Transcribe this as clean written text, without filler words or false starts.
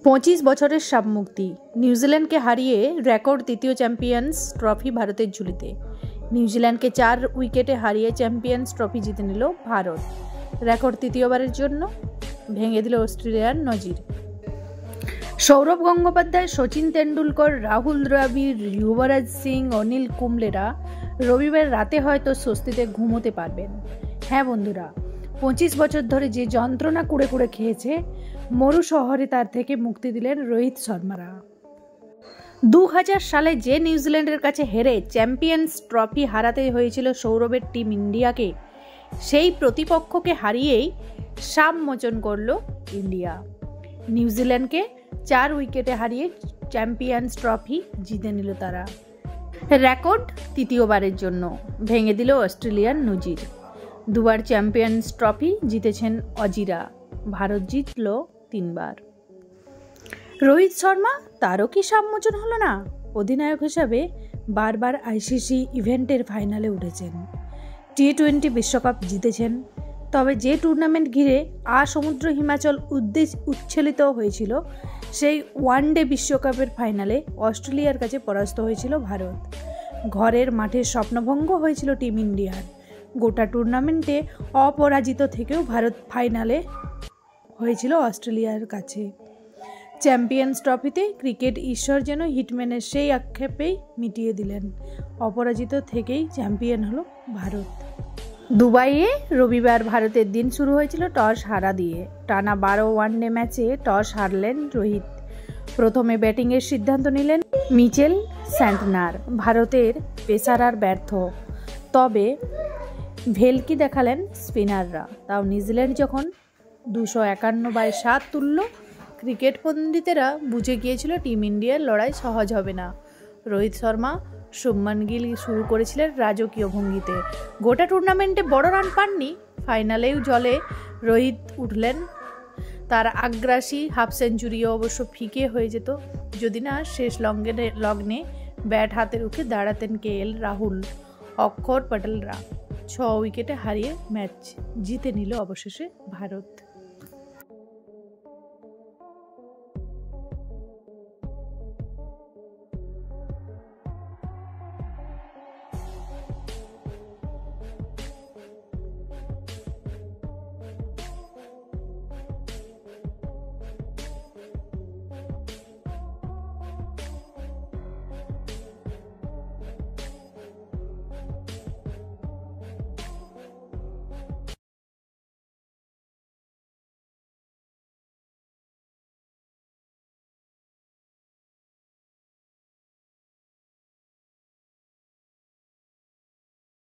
25 বছরের সাবমুক্তি। নিউজিল্যান্ডকে হারিয়ে রেকর্ড তৃতীয় চ্যাম্পিয়ন্স ট্রফি ভারতের ঝুলিতে। নিউজিল্যান্ডকে 4 উইকেটে হারিয়ে চ্যাম্পিয়ন্স ট্রফি জিতে নিল ভারত। রেকর্ড তৃতীয়বারের জন্য ভেঙে দিল অস্ট্রেলিয়ার নজির। সৌরভ গঙ্গোপাধ্যায়, সচিন তেন্ডুলকর, রাহুল দ্রাবিড়, যুবরাজ সিং, অনিল কুম্বলেরা রবিবার রাতে হয়তো স্বস্তিতে ঘুমোতে পারবেন। হ্যাঁ বন্ধুরা, 25 বছর ধরে যে যন্ত্রণা কুড়ে কুড়ে খেয়েছে, মরু শহরে তার থেকে মুক্তি দিলেন রোহিত শর্মারা। 2000 সালে যে নিউজিল্যান্ডের কাছে হেরে চ্যাম্পিয়ন্স ট্রফি হারাতে হয়েছিল সৌরভের টিম ইন্ডিয়াকে, সেই প্রতিপক্ষকে হারিয়েই সাবমোচন করল ইন্ডিয়া। নিউজিল্যান্ডকে 4 উইকেটে হারিয়ে চ্যাম্পিয়ন্স ট্রফি জিতে নিল তারা। রেকর্ড তৃতীয়বারের জন্য ভেঙে দিল অস্ট্রেলিয়ার নজির। দুবার চ্যাম্পিয়ন্স ট্রফি জিতেছেন অজিরা, ভারত জিতল 3 বার। রোহিত শর্মা, তারও কি সাবমোচন হলো না? অধিনায়ক হিসাবে বারবার আইসিসি ইভেন্টের ফাইনালে উঠেছেন, টি20 বিশ্বকাপ জিতেছেন। তবে যে টুর্নামেন্ট ঘিরে সমুদ্র হিমাচল উচ্ছ্বলিত হয়েছিল, সেই ওয়ানডে বিশ্বকাপের ফাইনালে অস্ট্রেলিয়ার কাছে পরাস্ত হয়েছিল ভারত। ঘরের মাঠে স্বপ্নভঙ্গ হয়েছিল টিম ইন্ডিয়ার। গোটা টুর্নামেন্টে অপরাজিত থেকেও ভারত ফাইনালে হয়েছিল অস্ট্রেলিয়ার কাছে। চ্যাম্পিয়ন্স ট্রফিতে ক্রিকেট ঈশ্বর যেন হিটম্যানের সেই আক্ষেপেই মিটিয়ে দিলেন। অপরাজিত থেকেই চ্যাম্পিয়ন হলো ভারত। দুবাইয়ে রবিবার ভারতের দিন শুরু হয়েছিল টস হারা দিয়ে। টানা 12 ওয়ানডে ম্যাচে টস হারলেন রোহিত। প্রথমে ব্যাটিংয়ের সিদ্ধান্ত নিলেন মিচেল স্যান্টনার। ভারতের পেসাররা ব্যর্থ, তবে ভেলকি দেখালেন স্পিনাররা। তাও নিউজিল্যান্ড যখন 251/7 তুলল, ক্রিকেট পণ্ডিতেরা বুঝে গিয়েছিল টিম ইন্ডিয়ার লড়াই সহজ হবে না। রোহিত শর্মা, শুভমান গিল শুরু করেছিলেন রাজকীয় ভঙ্গিতে। গোটা টুর্নামেন্টে বড় রান পাননি, ফাইনালেও জলে রোহিত উঠলেন। তার আগ্রাসী হাফ সেঞ্চুরিও অবশ্য ফিকে হয়ে যেত যদি না শেষ লগ্নে ব্যাট হাতে রুখে দাঁড়াতেন KL রাহুল, অক্ষর পটেলরা। 6 উইকেটে হারিয়ে ম্যাচ জিতে নিল অবশেষে ভারত।